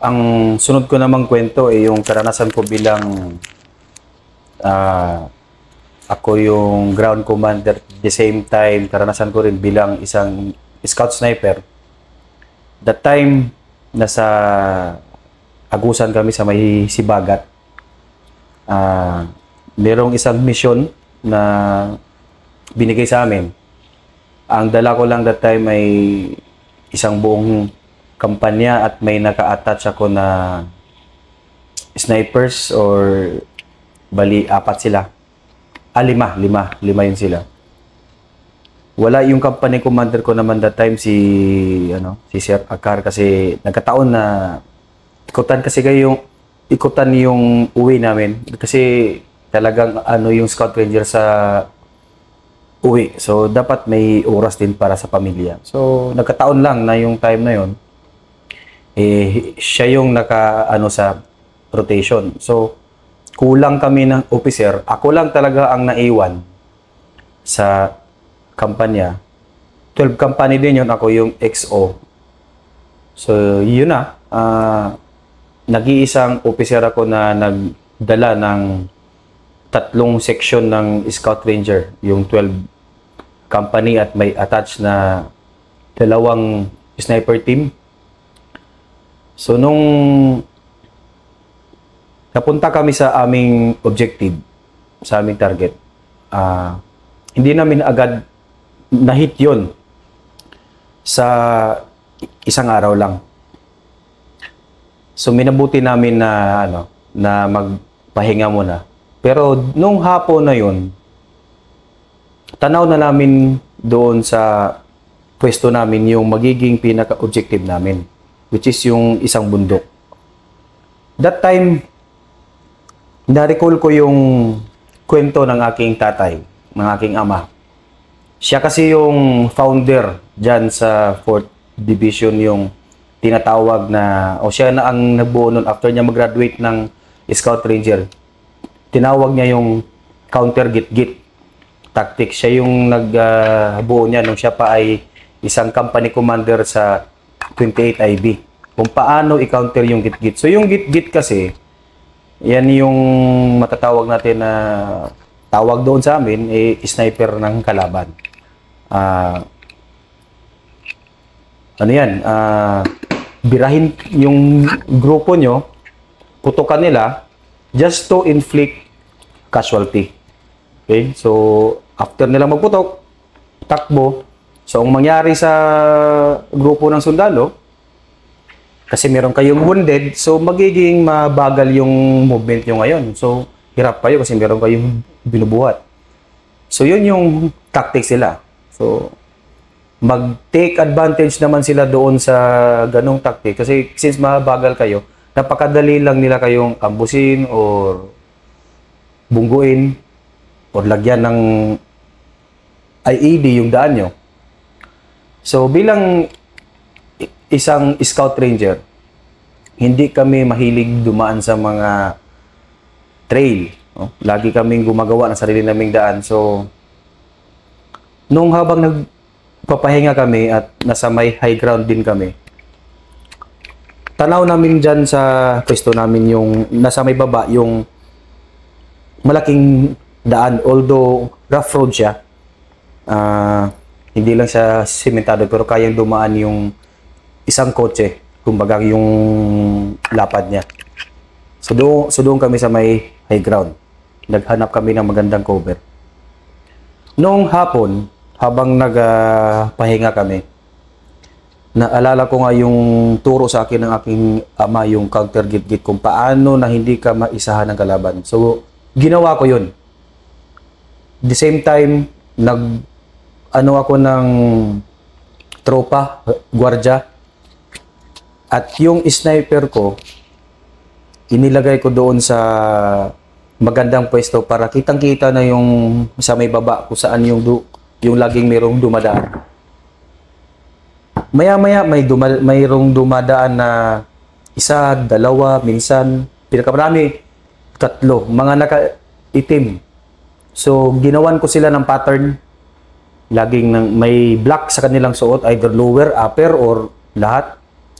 Ang sunod ko namang kwento ay yung karanasan ko bilang ah, ako yung ground commander. At the same time, karanasan ko rin bilang isang scout sniper. That time, nasa agusan kami sa may Sibagat. Merong isang mission na binigay sa amin. Ang dala ko lang that time ay isang buong kampanya at may naka-attach ako na snipers or bali apat sila. Lima yun sila. Wala yung company commander ko naman that time si Sir Akar kasi nagkataon na ikutan yung uwi namin kasi talagang yung Scout Ranger sa uwi. So, dapat may oras din para sa pamilya. So, nagkataon lang na yung time na yon siya yung sa rotation. So, kulang kami ng officer. Ako lang talaga ang naiwan sa kampanya. 12 company din yun. Ako yung XO. So, yun na. Nag-iisang officer ako na nagdala ng 3 section ng Scout Ranger. Yung 12 company at may attached na 2 sniper team. So, nung napunta kami sa aming objective, sa aming target, hindi namin agad na-hit yun sa isang araw lang. So, minabuti namin na magpahinga muna. Pero, nung hapon na yun, tanaw na namin doon sa pwesto namin yung magiging pinaka-objective namin, which is yung isang bundok. That time, na-recall ko yung kwento ng aking tatay, ng aking ama. Siya kasi yung founder dyan sa 4th Division, yung tinatawag na, siya na ang nabuo nun after niya mag-graduate ng Scout Ranger. Tinawag niya yung counter git-git tactics. Siya yung nagbuo niya nung siya pa ay isang company commander sa 28 IB. Kung paano i-counter yung git-git. So yung git-git kasi, yan yung matatawag natin na tawag doon sa amin, sniper ng kalaban. Birahin yung grupo nyo, putukan nila, just to inflict casualty. Okay? So, after nilang magputok, takbo. So, ang mangyari sa grupo ng sundalo, kasi meron kayong wounded, so magiging mabagal yung movement nyo ngayon. So, hirap kayo kasi meron kayong binubuhat. So, yun yung tactics nila. So, mag-take advantage naman sila doon sa ganong tactic. Kasi since mabagal kayo, napakadali lang nila kayong ambusin or bungguin o lagyan ng IED yung daan nyo. So, bilang isang Scout Ranger, hindi kami mahilig dumaan sa mga trail. No? Lagi kaming gumagawa ng sarili naming daan. So, nung habang nagpapahinga kami at nasa may high ground din kami, tanaw namin dyan sa pwesto namin yung nasa may baba, yung malaking daan. Although rough road siya, hindi lang siya sementado pero kayang dumaan yung isang kotse, kumbaga yung lapad niya. So doon kami sa may high ground. Naghanap kami ng magandang cover. Noong hapon, habang nagpahinga kami, naalala ko nga yung turo sa akin ng aking ama, yung counter git-git, kung paano na hindi ka maisahan ng kalaban. So, ginawa ko yun. The same time, ako ng tropa, gwardya, at yung sniper ko, inilagay ko doon sa magandang pwesto para kitang-kita na yung sa may baba kung saan yung laging mayroong dumadaan. Maya-maya mayroong dumadaan na isa, dalawa, minsan, pinakamarami, 3, mga naka-itim. So, ginawan ko sila ng pattern. Laging may black sa kanilang suot, either lower, upper, or lahat.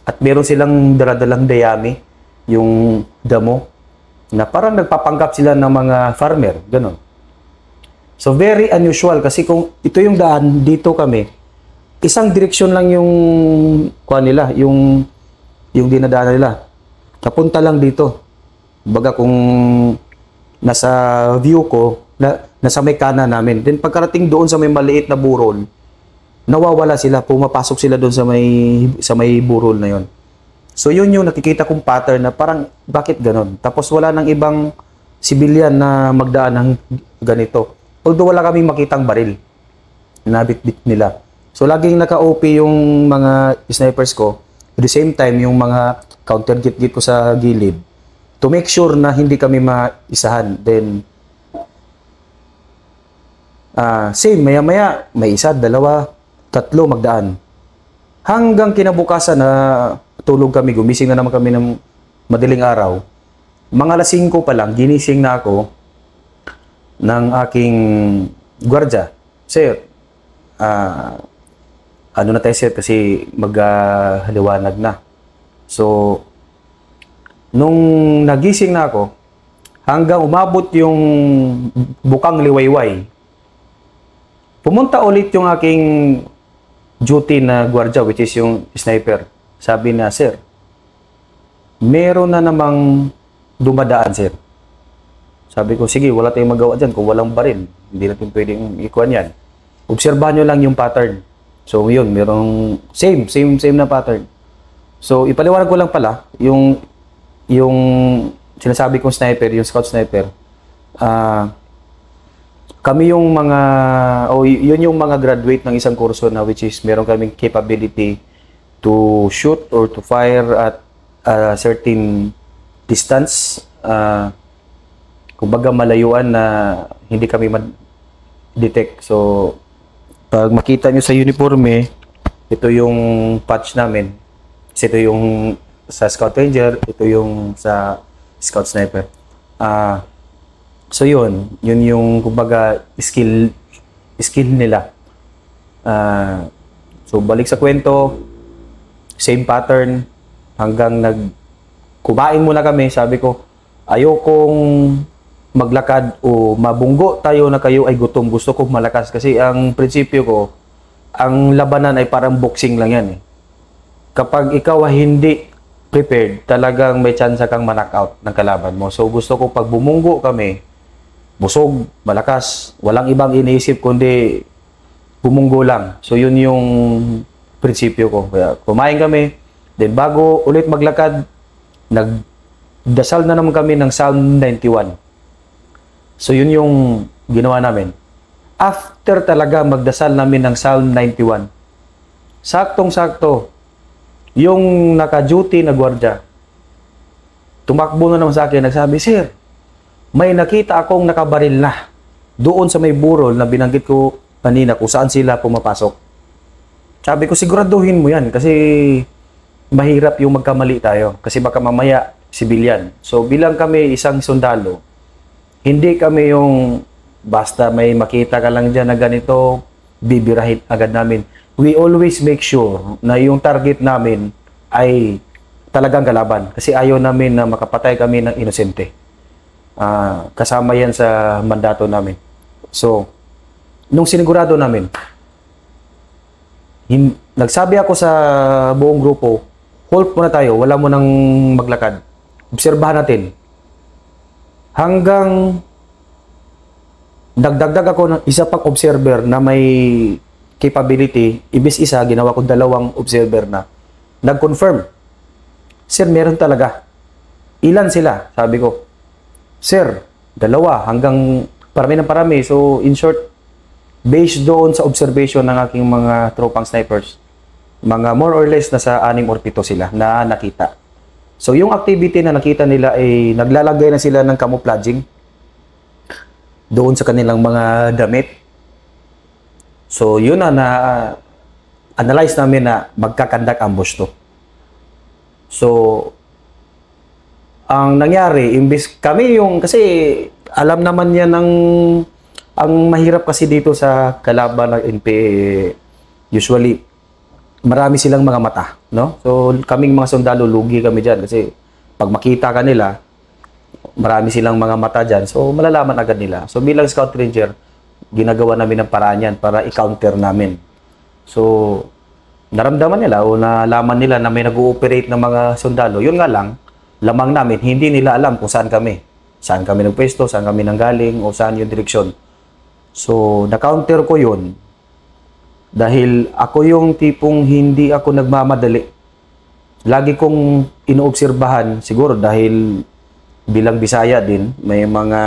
At meron silang daladalang dayami, yung damo, na parang nagpapanggap sila ng mga farmer, ganun. So very unusual kasi kung ito yung daan, dito kami, isang direksyon lang yung kuha nila, yung dinadaanan nila. Napunta lang dito. Baga kung nasa view ko, nasa may kanan namin. Then pagkarating doon sa may maliit na burol, nawawala sila, pumapasok sila doon sa may burol na yon. So yun yung nakikita kong pattern na parang bakit ganon. Tapos wala nang ibang civilian na magdaan ng ganito. Although wala kaming makitang baril na bit-bit nila. So laging naka-OP yung mga snipers ko. At the same time, yung mga counter-git-git ko sa gilid to make sure na hindi kami maisahan. Then, same, maya-maya, may isa, dalawa, tatlo magdaan. Hanggang kinabukasan na tulog kami, gumising na naman kami ng madaling araw. Mga alas 5 pa lang, ginising na ako ng aking gwardya. Sir, ano na tayo sir kasi maghaliwanag na. So, nung nagising na ako, hanggang umabot yung bukang liwayway, pumunta ulit yung aking duty na gwardya, which is yung sniper. Sabi na, sir, meron na namang dumadaan, sir. Sabi ko, sige, wala tayong magawa dyan. Kung walang baril, hindi natin pwedeng ikuan yan. Obserbahan nyo lang yung pattern. So, yun, merong same na pattern. So, ipaliwanag ko lang pala, yung sinasabi kong sniper, yung scout sniper, kami yung mga, yun yung mga graduate ng isang kurso na which is meron kaming capability to shoot or to fire at a certain distance. Kumbaga malayuan na hindi kami ma-detect. So, pag makita nyo sa uniforme, ito yung patch namin. Kasi ito yung sa Scout Ranger, ito yung sa Scout Sniper. So yun yung kumbaga skill nila. So balik sa kwento, same pattern hanggang kumain muna kami. Sabi ko, ayokong maglakad o mabunggo tayo na kayo ay gutom. Gusto ko malakas kasi ang prinsipyo ko, ang labanan ay parang boxing lang yan eh. Kapag ikaw ay hindi prepared, talagang may chance kang ma-knockout ng kalaban mo. So gusto ko pag bumunggo kami, busog, malakas, walang ibang iniisip kundi bumunggo lang. So yun yung prinsipyo ko. Kaya kumain kami, then bago ulit maglakad, nagdasal na naman kami ng Psalm 91. So yun yung ginawa namin. After talaga magdasal namin ng Psalm 91, saktong-sakto, yung naka-duty na gwardya, tumakbo na naman sa akin, nagsabi, sir, may nakita akong nakabaril na doon sa may burol na binanggit ko kanina kung saan sila pumapasok. Sabi ko, siguraduhin mo yan kasi mahirap yung magkamali tayo kasi baka mamaya civilian. So bilang kami isang sundalo, hindi kami yung basta may makita ka lang dyan na ganito, bibirahin agad namin. We always make sure na yung target namin ay talagang kalaban. Kasi ayaw namin na makapatay kami ng inosente. Kasama yan sa mandato namin. So, nung sinigurado namin, nagsabi ako sa buong grupo, hold muna tayo, wala mo nang maglakad. Obserbahan natin. Hanggang nagdagdag ako ng isa pang observer na may capability, ibis isa, ginawa ko 2 observer na nag-confirm. Sir, meron talaga. Ilan sila? Sabi ko, sir, 2 hanggang parami ng parami. So, in short, based doon sa observation ng aking mga tropang snipers, mga more or less nasa 6 or 7 sila na nakita. So, yung activity na nakita nila ay naglalagay na sila ng camouflaging doon sa kanilang mga damit. So, yun na analyze namin na magkakandak ambush to. So, ang nangyari, imbis kami yung, kasi alam naman yan ang mahirap kasi dito sa kalaban ng NPA, usually, marami silang mga mata, no? So kaming mga sundalo lugi kami diyan kasi pag makita ka nila, marami silang mga mata diyan. So malalaman agad nila. So bilang Scout Ranger, ginagawa namin ng paraan yan para i-counter namin. So naramdaman nila o nalaman nila na may nag-ooperate ng mga sundalo. Yun nga lang, lamang namin, hindi nila alam kung saan kami. Saan kami nagpwesto, saan kami nanggaling, o saan yung direksyon. So, na-counter ko yun dahil ako yung tipong hindi ako nagmamadali. Lagi kong inoobserbahan, siguro dahil bilang Bisaya din, may mga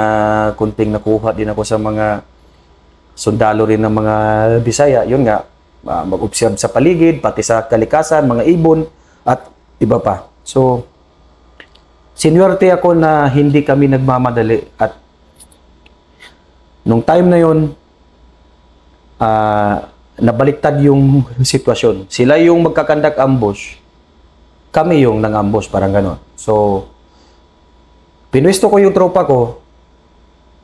kunting nakuha din ako sa mga sundalo rin ng mga Bisaya. Yun nga, mag-observe sa paligid, pati sa kalikasan, mga ibon, at iba pa. So, seniority ako na hindi kami nagmamadali. At nung time na yun, nabaliktad yung sitwasyon. Sila yung magkakandak ambush, kami yung nang-ambush, parang gano'n. So, pinwesto ko yung tropa ko,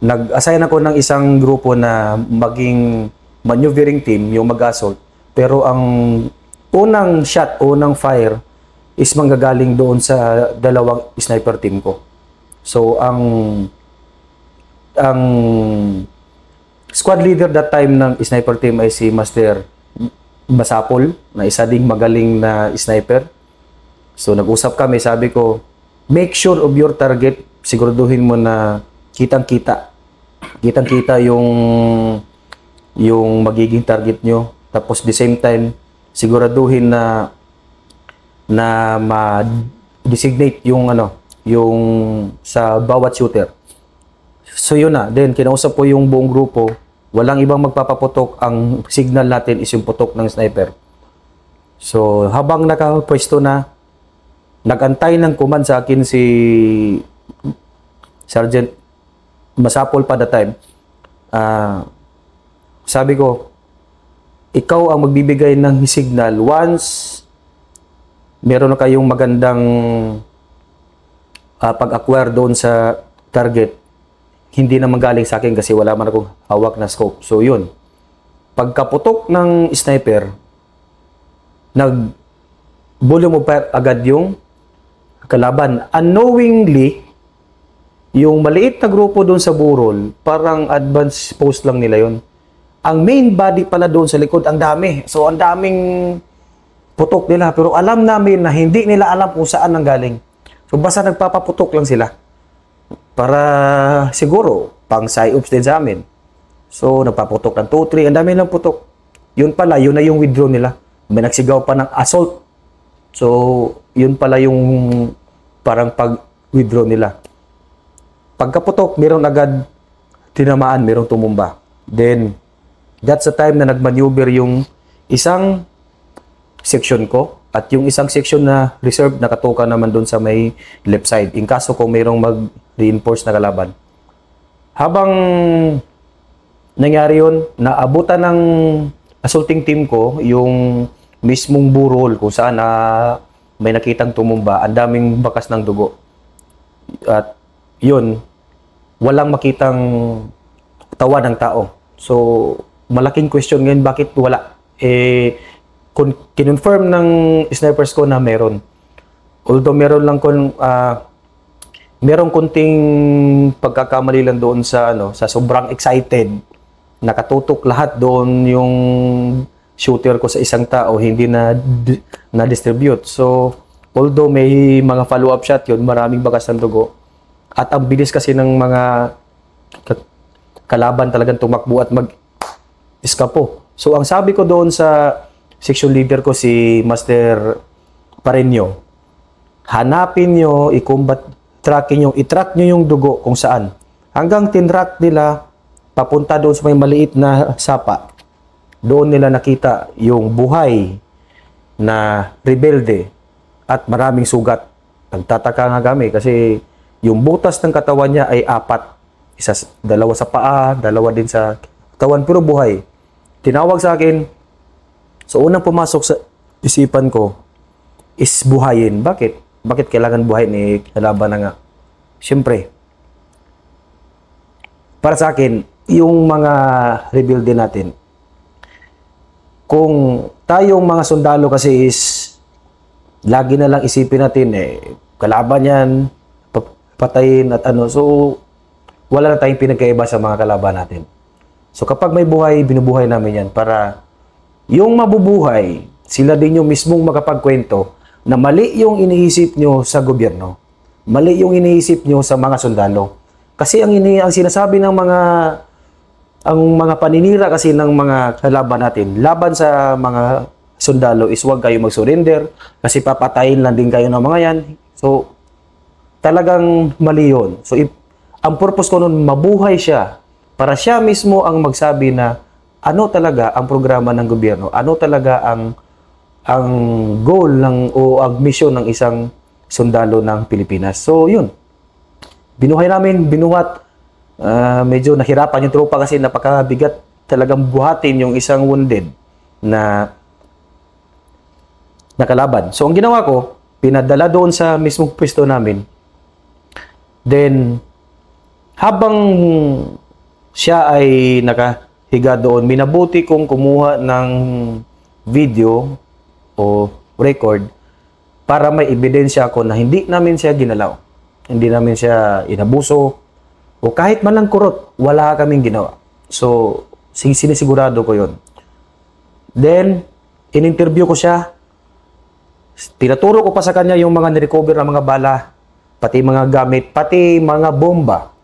nag-assign ako ng isang grupo na maging maneuvering team, yung mag-assault. Pero ang unang shot, unang fire is manggagaling doon sa dalawang sniper team ko. So ang squad leader that time ng sniper team ay si Master Masapol, na isa ding magaling na sniper. So nag-usap kami, sabi ko, make sure of your target, siguraduhin mo na kitang-kita. Kitang-kita yung magiging target nyo. Tapos the same time, siguraduhin na ma-designate yung sa bawat shooter. So yun na, then kinausap ko yung buong grupo, walang ibang magpapaputok, ang signal natin is yung putok ng sniper. So habang nakapwesto na, nag-antay ng command sa akin si Sergeant Masapol pa that time. Sabi ko, ikaw ang magbibigay ng signal once meron na kayong magandang pag-acquire doon sa target. Hindi na magaling sa akin kasi wala man akong hawak na scope. So yun, pagkaputok ng sniper, nag-volume of fire agad yung kalaban. Unknowingly, yung maliit na grupo doon sa burol, parang advanced post lang nila yun. Ang main body pala doon sa likod, ang dami. So, ang daming putok nila. Pero alam namin na hindi nila alam kung saan ang galing. So, basta nagpapaputok lang sila. Para siguro, pang psyops din sa amin. So, nagpaputok ng 2-3. Ang dami lang putok. Yun pala, yun na yung withdraw nila. May nagsigaw pa ng assault. So, yun pala yung parang pag-withdraw nila. Pagkaputok, meron agad tinamaan, meron tumumba. Then, that's the time na nag-maneuver yung isang section ko at yung isang section na reserve nakatuka naman doon sa may left side. In kaso kung mayroong mag-reinforce na kalaban. Habang nangyari yun, naabutan ng assaulting team ko yung mismong burol kung saan may nakitang tumumba. Ang daming bakas ng dugo. At yun, walang makitang tawa ng tao. So, malaking question ngayon, bakit wala? Kinonfirm ng snipers ko na meron. Although meron lang merong kunting pagkakamali lang doon sa sa sobrang excited. Nakatutok lahat doon yung shooter ko sa isang tao, hindi na distribute. So, although may mga follow-up shot yun, maraming bakas ng dugo. At ang bilis kasi ng mga kalaban talagang tumakbo at mag-eskapo. So, ang sabi ko doon sa section leader ko, si Master Pareño, hanapin nyo, i-combat tracking nyo, i-track nyo yung dugo kung saan. Hanggang tinrack nila, papunta doon sa may maliit na sapa. Doon nila nakita yung buhay na rebelde at maraming sugat. Nagtataka nga kami kasi yung butas ng katawan niya ay 4. Dalawa sa paa, dalawa din sa katawan, pero buhay. Tinawag sa akin. So, unang pumasok sa isipan ko is buhayin. Bakit? Bakit kailangan buhayin? Kalaban na nga. Siyempre, para sa akin, yung mga rebelde natin, kung tayong mga sundalo kasi is lagi na lang isipin natin kalaban yan, patayin at ano. So, wala na tayong pinagkaiba sa mga kalaban natin. So, kapag may buhay, binubuhay namin yan para yung mabubuhay, sila din yung mismong makapagkwento na mali yung iniisip nyo sa gobyerno. Mali yung iniisip nyo sa mga sundalo. Kasi ang sinasabi ng mga paninira kasi ng mga kalaban natin, laban sa mga sundalo is huwag kayo mag-surrender kasi papatayin lang din kayo ng mga yan. So, talagang mali yun. So, ang purpose ko nun, mabuhay siya para siya mismo ang magsabi na ano talaga ang programa ng gobyerno, ano talaga ang goal o ang mission ng isang sundalo ng Pilipinas. So, yun. Binuhay namin, binuhat. Medyo nahirapan yung tropa kasi napakabigat talagang buhatin yung isang wounded na nakalaban. So, ang ginawa ko, pinadala doon sa mismong pwesto namin. Then, habang siya ay nakahiga doon, minabuti kong kumuha ng video o record para may ebidensya ako na hindi namin siya ginalaw. Hindi namin siya inabuso o kahit man lang kurot, wala kaming ginawa. So, sinisigurado ko yon. Then, in-interview ko siya. Tinaturo ko pa sa kanya yung mga nirecover na mga bala, pati mga gamit, pati mga bomba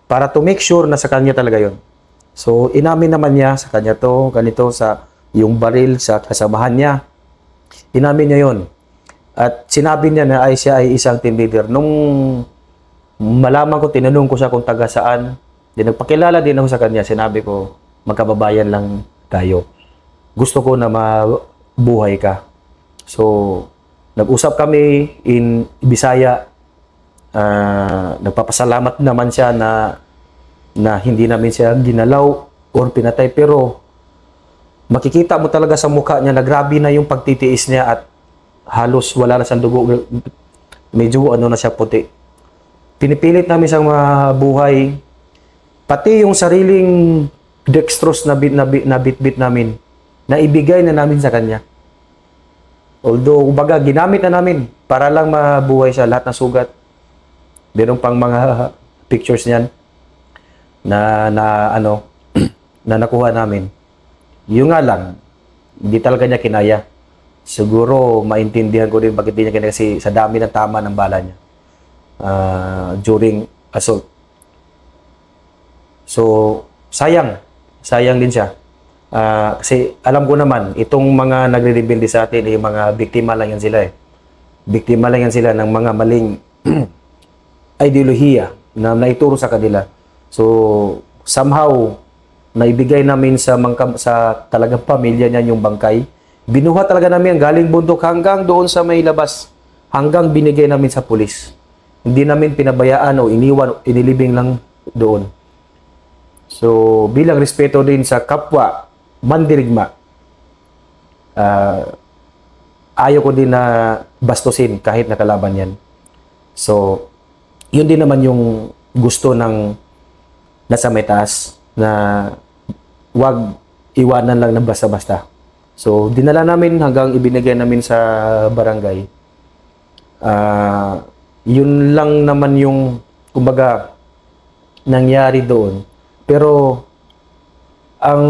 para to make sure na sa kanya talaga yon. So, inamin naman niya sa kanya to, ganito sa yung baril sa kasamahan niya. Inamin niya yon. At sinabi niya na siya ay isang team leader. Nung malaman ko, tinanong ko siya kung taga saan. Then nagpakilala din ako sa kanya. Sinabi ko, magkababayan lang tayo. Gusto ko na mabuhay ka. So, nag-usap kami in Bisaya. Nagpapasalamat naman siya na hindi namin siya ginalaw or pinatay. Pero, makikita mo talaga sa mukha niya na grabe na yung pagtitiis niya at halos wala na siyang dugo. Medyo na siya puti. Pinipilit namin siyang mabuhay. Pati yung sariling dextrose na bit-bit namin, na ibigay na namin sa kanya. Although, baga, ginamit na namin para lang mabuhay siya. Lahat ng sugat. Meron pang mga pictures niyan na na nakuha namin. Yung nga lang, hindi talaga niya kinaya. Siguro, maintindihan ko din bakit hindi niya kinaya kasi sa dami ng tama ng bala niya during assault. So, sayang din siya. Kasi alam ko naman, itong mga nagre-rebelde sa atin, yung mga biktima lang yan sila Biktima lang yan sila ng mga maling ideolohiya na naituro sa kanila. So, somehow, naibigay namin sa talagang pamilya niya yung bangkay. Binuhat talaga namin galing bundok hanggang doon sa may labas. Hanggang binigay namin sa pulis. Hindi namin pinabayaan o inilibing lang doon. So, bilang respeto din sa kapwa, mandirigma, ayaw ko din na bastusin kahit nakalaban yan. So, yun din naman yung gusto ng nasa may taas na wag iwanan lang ng basta-basta. So, dinala namin hanggang ibinigay namin sa barangay. Yun lang naman yung, kumbaga, nangyari doon. Pero, ang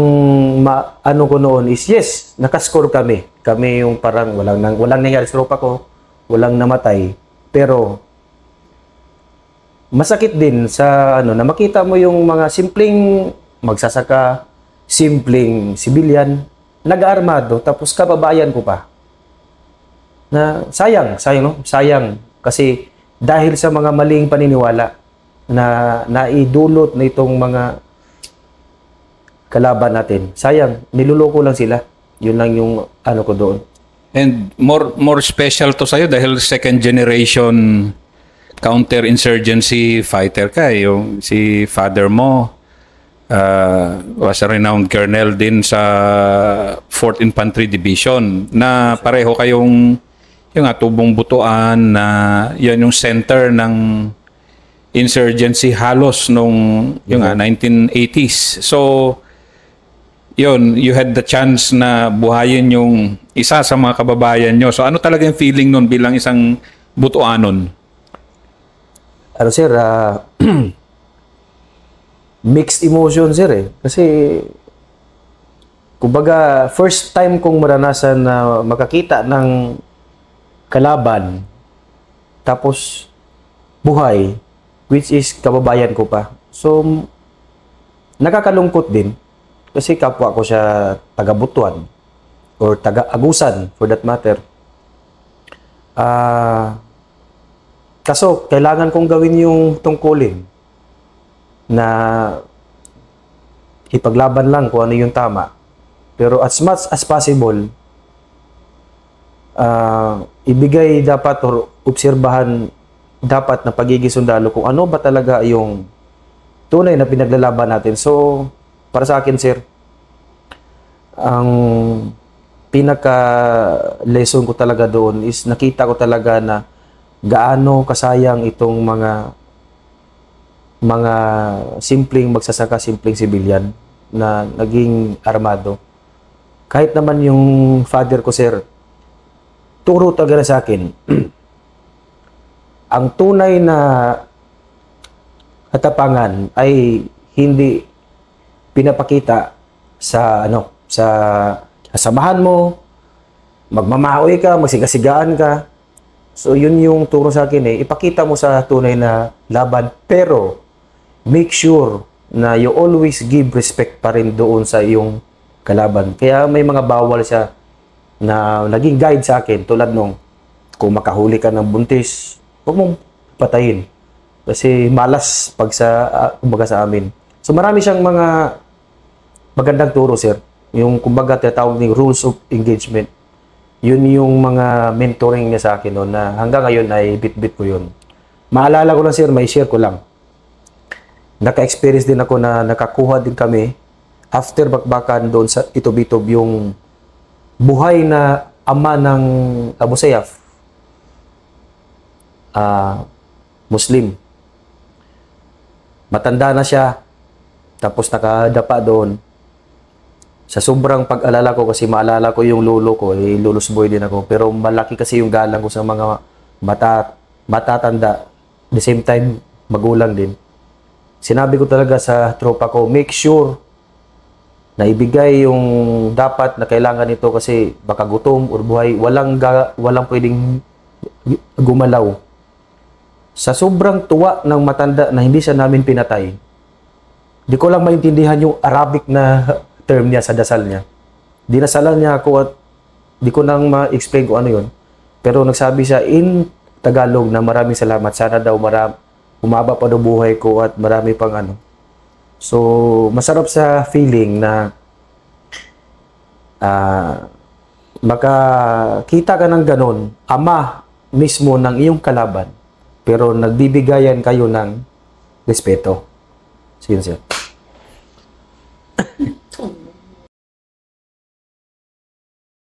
ano ko noon is, yes, nakascore kami. Kami yung parang walang nangyari sa tropa ko, walang namatay. Pero, masakit din sa na makita mo yung mga simpleng magsasaka, simpleng civilian, nag-aarmado, tapos kababayan ko pa. Na sayang, no? Sayang. Kasi dahil sa mga maling paniniwala na naidulot na itong mga kalaban natin. Sayang, niluloko lang sila. Yun lang yung ko doon. And more special to sa'yo dahil second generation counter-insurgency fighter ka. Yung si father mo was a renowned colonel din sa 4th Infantry Division na pareho kayong yung Tubong Butuan na yan yung center ng insurgency halos nung yung 1980s. So yun, you had the chance na buhayin yung isa sa mga kababayan nyo. So ano talaga yung feeling nun bilang isang Butuanon? Ano sir, mixed emotion sir eh. Kasi, kumbaga, first time kong maranasan na makakita ng kalaban, tapos buhay, which is kababayan ko pa. So, nakakalungkot din. Kasi kapwa ko siya taga-Butuan or taga-Agusan for that matter. Kaso, kailangan kong gawin yung tungkulin na ipaglaban lang kung ano yung tama. Pero as much as possible, ibigay dapat or obserbahan dapat na pagiging sundalo kung ano ba talaga yung tunay na pinaglalaban natin. So, para sa akin, sir, ang pinaka-lesson ko talaga doon is nakita ko talaga na gaano kasayang itong mga simpleng magsasaka, simpleng sibilyan na naging armado. Kahit naman yung father ko, sir, turo talaga sa akin, ang tunay na katapangan ay hindi pinapakita sa sa samahan mo, magmamaoy ka, magsigasigaan ka. So yun yung turo sa akin eh, ipakita mo sa tunay na laban, pero make sure na you always give respect pa rin doon sa iyong kalaban. Kaya may mga bawal siya na naging guide sa akin, tulad nung kung makahuli ka ng buntis, huwag mong patayin. Kasi malas pag kumbaga sa amin. So marami siyang mga magandang turo, sir. Yung kumbaga tinatawag ng rules of engagement. Yun yung mga mentoring niya sa akin noon na hanggang ngayon ay bit-bit ko yun. Maalala ko lang, sir, may share ko lang. Naka-experience din ako na nakakuha din kami after bakbakan doon sa Itob-Itob yung buhay na ama ng Abu Sayyaf. Muslim. Matanda na siya. Tapos nakadapa doon. Sa sobrang pag-alala ko, kasi maalala ko yung lolo ko, lulusboy din ako. Pero malaki kasi yung galang ko sa mga matatanda. At the same time, magulang din. Sinabi ko talaga sa tropa ko, make sure na ibigay yung dapat na kailangan nito kasi baka gutom or buhay, walang pwedeng gumalaw. Sa sobrang tuwa ng matanda na hindi siya namin pinatay, di ko lang maintindihan yung Arabic na term niya sa dasal niya. Dinasalan niya ako at di ko nang ma-explain kung ano yun. Pero nagsabi siya in Tagalog na maraming salamat. Sana daw humaba pa daw buhay ko at marami pang ano. So, masarap sa feeling na makakita ka ng ganon, ama mismo ng iyong kalaban, pero nagbibigayan kayo ng respeto. Sige, sir.